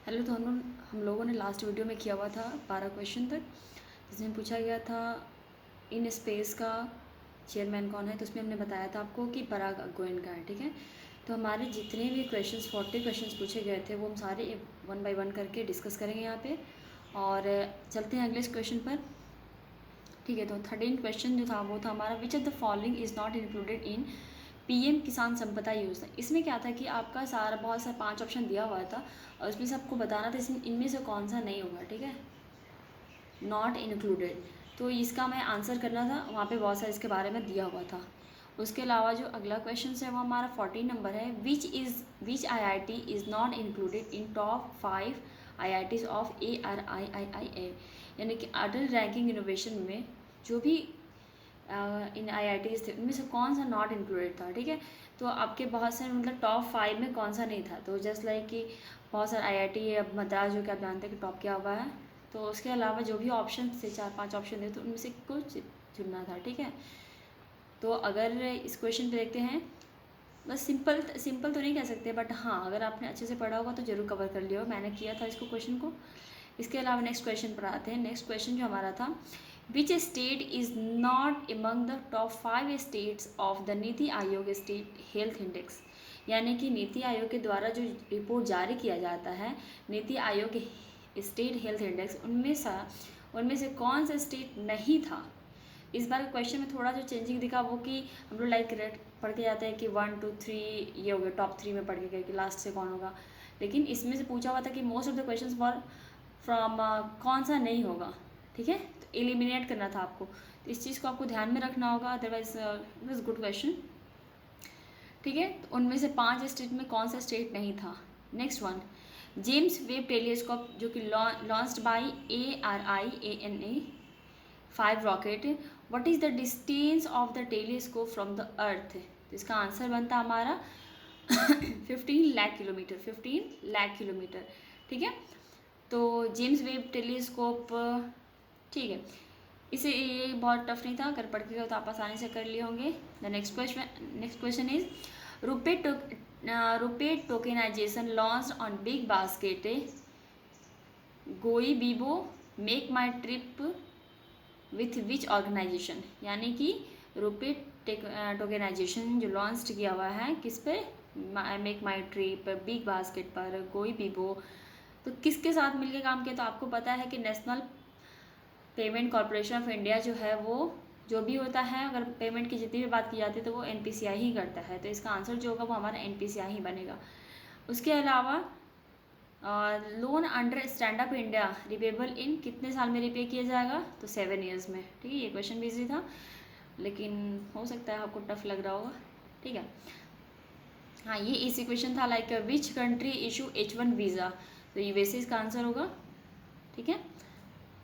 Hello. तो हम लोगों ने लास्ट वीडियो में किया हुआ था 12 क्वेश्चन तक, जिसमें पूछा गया था इन स्पेस का चेयरमैन कौन है। तो उसमें हमने बताया था आपको कि पराग गोयन का है। ठीक है, तो हमारे जितने भी क्वेश्चंस 40 क्वेश्चंस पूछे गए थे वो हम सारे 1 बाय 1 करके डिस्कस करेंगे यहाँ पे। और चलते हैं अगले क्वेश्चन पर। ठीक है, तो 13 क्वेश्चन जो था वो था हमारा, which of the following is not included in PM किसान संपदा योजना। इसमें क्या था कि आपका सारा बहुत सारा 5 ऑप्शन दिया हुआ था और उसमें से आपको बताना था इसमें इनमें से कौन सा नहीं होगा। ठीक है, नॉट इंक्लूडेड। तो इसका मैं आंसर करना था, वहाँ पे बहुत सारा इसके बारे में दिया हुआ था। उसके अलावा जो अगला क्वेश्चन है वो हमारा 14 नंबर है, विच IIT is not included in top 5 IITs of ARIIIA। यानी कि अटल रैंकिंग इनोवेशन में जो भी इन IITs थे उनमें से कौन सा नॉट इंक्लूडेड था। ठीक है, तो आपके बहुत सारे मतलब टॉप 5 में कौन सा नहीं था। तो जस्ट लाइक कि बहुत सारे IIT अब मद्रास जो कि आप जानते हैं कि टॉप किया हुआ है, तो उसके अलावा जो भी ऑप्शन थे 4-5 ऑप्शन थे तो उनमें से कुछ चुनना था। ठीक है, तो अगर इस क्वेश्चन पे देखते हैं, बस सिंपल सिंपल तो नहीं कह सकते, बट हाँ अगर आपने अच्छे से पढ़ा होगा तो ज़रूर कवर कर लिया हो। मैंने किया था इसको क्वेश्चन को। इसके अलावा नेक्स्ट क्वेश्चन पर आते हैं। नेक्स्ट क्वेश्चन जो हमारा था, which state is not among the top 5 states of the NITI Aayog state health index. यानी कि नीति आयोग के द्वारा जो रिपोर्ट जारी किया जाता है नीति आयोग के स्टेट हेल्थ इंडेक्स, उनमें से कौन सा स्टेट नहीं था। इस बार क्वेश्चन में थोड़ा जो चेंजिंग दिखा वो कि हम लोग लाइक पढ़ के जाते हैं कि 1 2 3 ये हो गया, टॉप 3 में पढ़ के गए कि लास्ट से कौन होगा। लेकिन इसमें से पूछा हुआ था कि most of the questions for from कौन सा नहीं होगा। ठीक है, तो एलिमिनेट करना था आपको, तो इस चीज़ को आपको ध्यान में रखना होगा, otherwise it was good question. ठीक है, तो उनमें से 5 स्टेट में कौन सा स्टेट नहीं था। Next one, James Webb telescope जो कि launched by ARIANA 5 rocket, what is the distance of the telescope from the earth. तो इसका आंसर बनता हमारा 15 लाख किलोमीटर, 15 लाख किलोमीटर। ठीक है, तो जेम्स वेब टेलीस्कोप, ठीक है, इसे ये बहुत टफ नहीं था, अगर पढ़ के गए तो आप आसानी से कर लिए होंगे। The next question is, RuPay tokenisation launched on BigBasket Goibibo MakeMyTrip with which organisation. यानी कि रुपे टोकेनाइजेशन जो लॉन्च किया हुआ है किस पे, मेक माई ट्रिप, बिग बास्केट पर, गोई बीबो, तो किसके साथ मिलकर काम किया। तो आपको पता है कि national payment corporation of India जो है वो जो भी होता है, अगर पेमेंट की जितनी भी बात की जाती है तो वो NPCI ही करता है। तो इसका आंसर जो होगा वो हमारा NPCI ही बनेगा। उसके अलावा loan under stand up India repayable in कितने साल में रिपे किया जाएगा, तो 7 ईयर्स में। ठीक है, ये क्वेश्चन भी इजी था लेकिन हो सकता है आपको टफ लग रहा होगा। ठीक है, हाँ ये इसी क्वेश्चन था, like which country issue H1 visa, तो ये वैसे इसका आंसर होगा। ठीक है,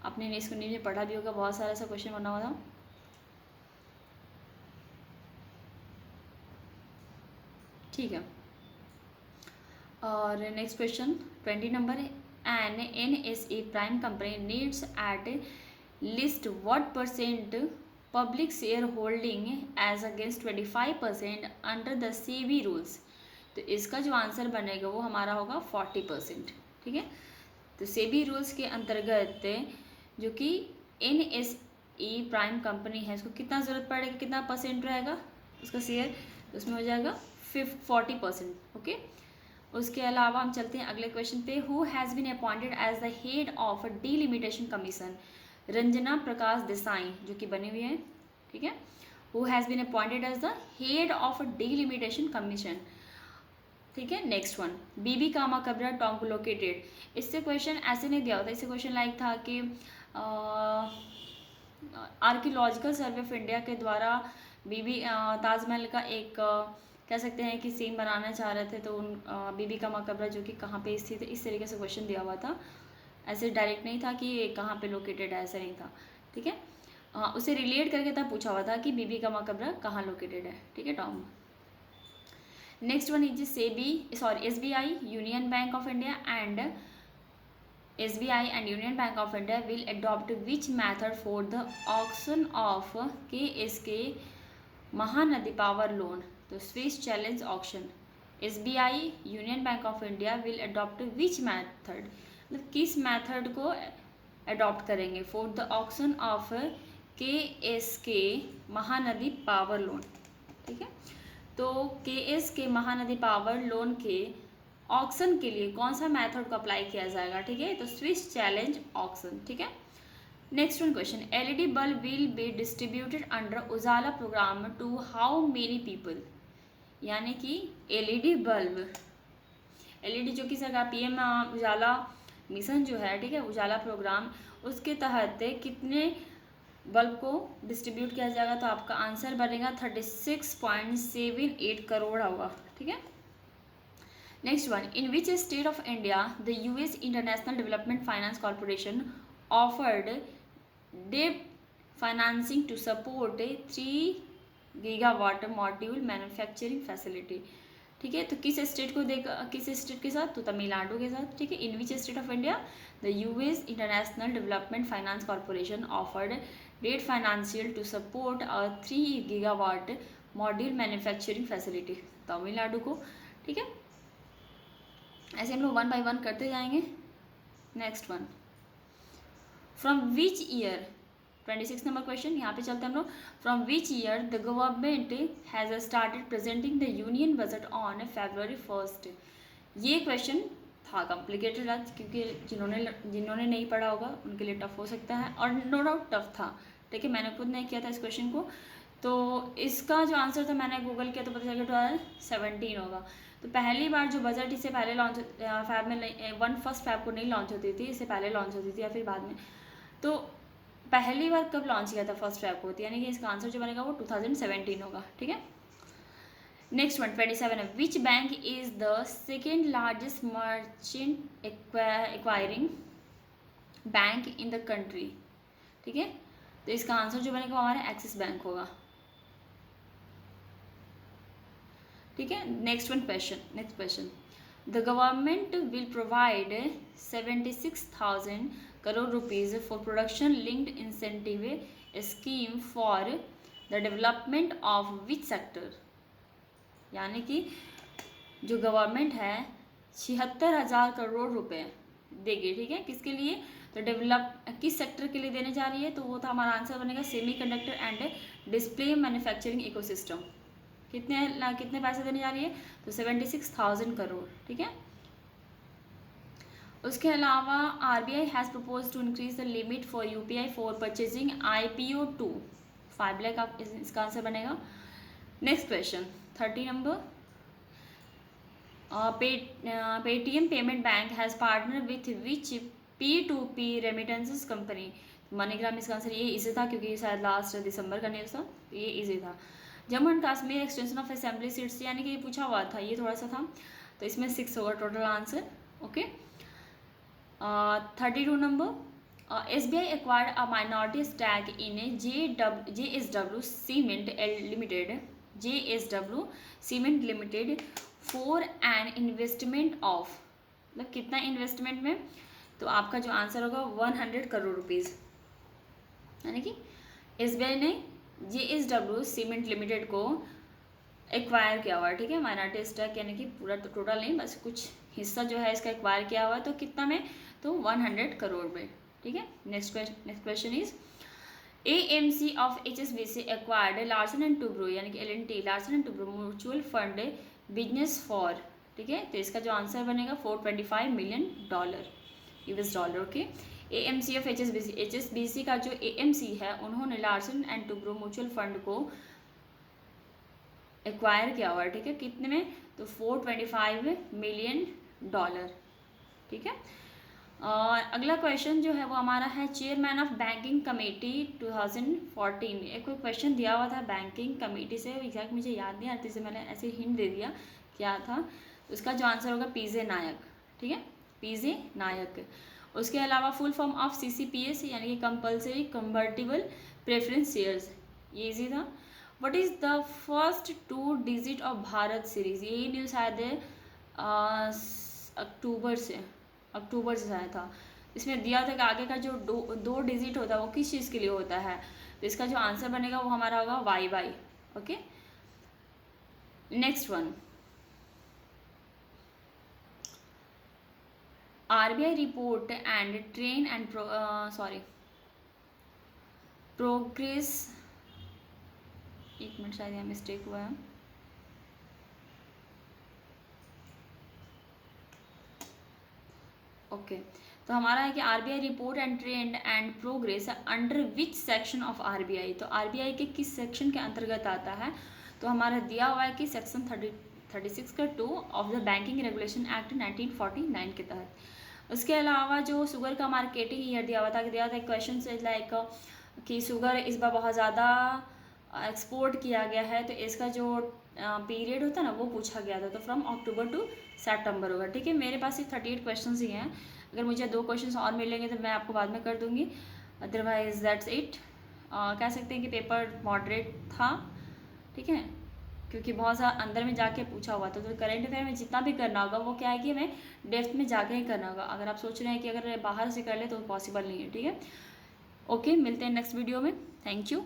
आपने इसको नीचे पढ़ा भी होगा, बहुत सारा ऐसा क्वेश्चन बना हुआ था। ठीक है, और नेक्स्ट क्वेश्चन 20 नंबर है, an NSE prime company needs at least what percent public share holding as against 25% under the SEBI rules. तो इसका जो आंसर बनेगा वो हमारा होगा 40%। ठीक है, तो SEBI रूल्स के अंतर्गत जो कि NSE प्राइम कंपनी है उसको कितना ज़रूरत पड़ेगा, कितना परसेंट रहेगा उसका शेयर, तो उसमें हो जाएगा 40%। ओके, उसके अलावा हम चलते हैं अगले क्वेश्चन पे, who has been appointed as the head of delimitation commission. Ranjana Prakash Desai जो कि बनी हुई है। ठीक है, who has been appointed as the head of delimitation commission. ठीक है, नेक्स्ट वन, बीबी का मकबरा टॉन्ग लोकेटेड। इससे क्वेश्चन ऐसे नहीं दिया होता, इससे क्वेश्चन लाइक था कि आर्कियोलॉजिकल सर्वे ऑफ इंडिया के द्वारा बीबी ताजमहल का एक कह सकते हैं कि सीन बनाना चाह रहे थे, तो उन बीबी का मकबरा जो कि कहाँ पे स्थित है, इस तरीके से क्वेश्चन दिया हुआ था। ऐसे डायरेक्ट नहीं था कि कहाँ पे लोकेटेड है, ऐसा नहीं था। ठीक है, उसे रिलेट करके तब पूछा हुआ था कि बीबी का मकबरा कहाँ लोकेटेड है। ठीक है, Tom. Next one is SBI, union bank of India and SBI and Union Bank of India will adopt which method for the auction of KSK Mahanadi Power Loan, तो Swiss challenge auction. SBI union bank of India will adopt which method, मतलब किस method को adopt करेंगे for the auction of KSK Mahanadi power loan. ठीक है, तो KSK Mahanadi power loan के auction के लिए कौन सा मेथड को अप्लाई किया जाएगा। ठीक है, तो स्विच चैलेंज ऑक्शन। ठीक है, next one question, LED bulb will be distributed under Ujala program to how many people, यानी कि LED बल्ब, LED जो कि सरकार PM उजाला मिशन जो है, ठीक है, उजाला प्रोग्राम, उसके तहत कितने बल्ब को डिस्ट्रीब्यूट किया जाएगा। तो आपका आंसर बनेगा 36.78 करोड़ होगा। ठीक है, next one, in which state of India the US international development finance corporation offered debt financing to support 3 gigawatt module manufacturing facility. ठीक है, तो किस स्टेट को देगा, किस स्टेट के साथ, तो तमिलनाडु के साथ। ठीक है, in which state of India the US international development finance corporation offered debt financial to support 3 gigawatt module manufacturing facility, Tamil Nadu को। ठीक है, ऐसे हम लोग 1 बाय 1 करते जाएंगे। Next one, from which year, 26 number question, यहाँ पे चलते हैं हम लोग। From which year the government has started presenting the union budget on February 1st। ये क्वेश्चन था कॉम्प्लिकेटेड आज, क्योंकि जिन्होंने नहीं पढ़ा होगा उनके लिए टफ हो सकता है, और नो डाउट टफ था। ठीक है, मैंने खुद नहीं किया था इस क्वेश्चन को, तो इसका जो आंसर था मैंने गूगल किया तो पता चला 2017 होगा। तो पहली बार जो बजट इससे पहले लॉन्च फैब में 1 फैब को नहीं लॉन्च होती थी, इससे पहले लॉन्च होती थी या फिर बाद में। तो पहली बार कब लॉन्च किया था, 1 फैब को, यानी कि इसका आंसर जो बनेगा वो 2017 होगा। ठीक है, नेक्स्ट वन 27 है, which bank is the second largest merchant acquiring bank in the country. ठीक है, तो इसका आंसर जो बनेगा वो हमारा एक्सिस बैंक होगा। ठीक है, next question, the government will provide 76,000 crore rupees for production linked incentive scheme for the development of which sector, यानी कि जो गवर्नमेंट है 76,000 करोड़ रुपए देगी। ठीक है, किसके लिए, तो किस सेक्टर के लिए देने जा रही है, तो वो था हमारा आंसर बनेगा semiconductor and display manufacturing ecosystem. कितने पैसे देने जा रही है, तो 76,000 करोड़। ठीक है, उसके अलावा RBI has propose to increase the limit for UPI for purchasing IPO to 5 lakh, इसका आंसर बनेगा। Next question 30 number, Paytm payment bank has partner with which P2P remittances company, MoneyGram, इसका आंसर ये इजी था क्योंकि शायद लास्ट दिसंबर का news था, ये इजी था। Jammu and Kashmir extension of assembly seats, यानी कि ये पूछा हुआ था, ये थोड़ा सा था, तो इसमें 6 होगा total answer. Okay, 32 number, SBI acquired a minority stake in JSW Cement Limited, JSW Cement Limited for an investment of, मतलब कितना इन्वेस्टमेंट में, तो आपका जो आंसर होगा 100 करोड़ रुपीज़, यानी कि SBI ने JSW सीमेंट लिमिटेड को एक्वायर किया हुआ है। ठीक है, माइनॉरिटी स्टॉक यानी कि पूरा तो टोटल नहीं, बस कुछ हिस्सा जो है इसका एक्वायर किया हुआ है, तो कितना में, तो 100 करोड़ में। ठीक है, next question is AMC of HSBC acquired Larsen and Toubro, यानी कि LNT Larsen and Toubro mutual fund business for. ठीक है, तो इसका जो आंसर बनेगा $425 million US dollar. Okay, AMC of HSBC का जो AMC है उन्होंने Larsen and Toubro mutual fund को एक्वायर किया हुआ है। ठीक है, कितने में, तो $425 मिलियन। ठीक है, और अगला क्वेश्चन जो है वो हमारा है चेयरमैन ऑफ बैंकिंग कमेटी 2014। एक कोई क्वेश्चन दिया हुआ था बैंकिंग कमेटी से, एग्जैक्ट मुझे याद नहीं आती, से मैंने ऐसे हिंट दे दिया क्या था, तो उसका जो आंसर होगा PJ नायक। ठीक है, PJ नायक। उसके अलावा फुल फॉर्म ऑफ CCPS यानी कि कंपल्सरी कन्वर्टिबल प्रेफरेंस शेयर्स, ये इजी था। What is the first 2 digit of Bharat series, यही न्यूज़ शायद अक्टूबर से आया था। इसमें दिया था कि आगे का जो दो डिजिट होता है वो किस चीज़ के लिए होता है, तो इसका जो आंसर बनेगा वो हमारा होगा YY। Okay, next one RBI report and train and progress, एक मिनट शायद यहाँ मिस्टेक हुआ है। ओके तो हमारा है कि RBI report and trend and progress under which section of RBI, तो RBI के किस सेक्शन के अंतर्गत आता है, तो हमारा दिया हुआ है कि सेक्शन 36 का 2 of the banking regulation act 1949 के तहत। उसके अलावा जो शुगर का मार्केटिंग ईयर दिया हुआ था क्वेश्चन से लाइक कि शुगर इस बार बहुत ज़्यादा एक्सपोर्ट किया गया है, तो इसका जो पीरियड होता है ना वो पूछा गया था, तो फ्रॉम अक्टूबर टू सितंबर होगा। ठीक है, मेरे पास सिर्फ 38 क्वेश्चन ही हैं, अगर मुझे 2 क्वेश्चन और मिलेंगे तो मैं आपको बाद में कर दूंगी, अदरवाइज दैट्स इट। कह सकते हैं कि पेपर मॉडरेट था, ठीक है, क्योंकि बहुत सा अंदर में जाके पूछा हुआ था। तो करंट अफेयर में जितना भी करना होगा वो क्या है कि हमें डेप्थ में जाके ही करना होगा। अगर आप सोच रहे हैं कि अगर बाहर से कर ले तो पॉसिबल नहीं है। ठीक है, ओके, मिलते हैं नेक्स्ट वीडियो में। Thank you.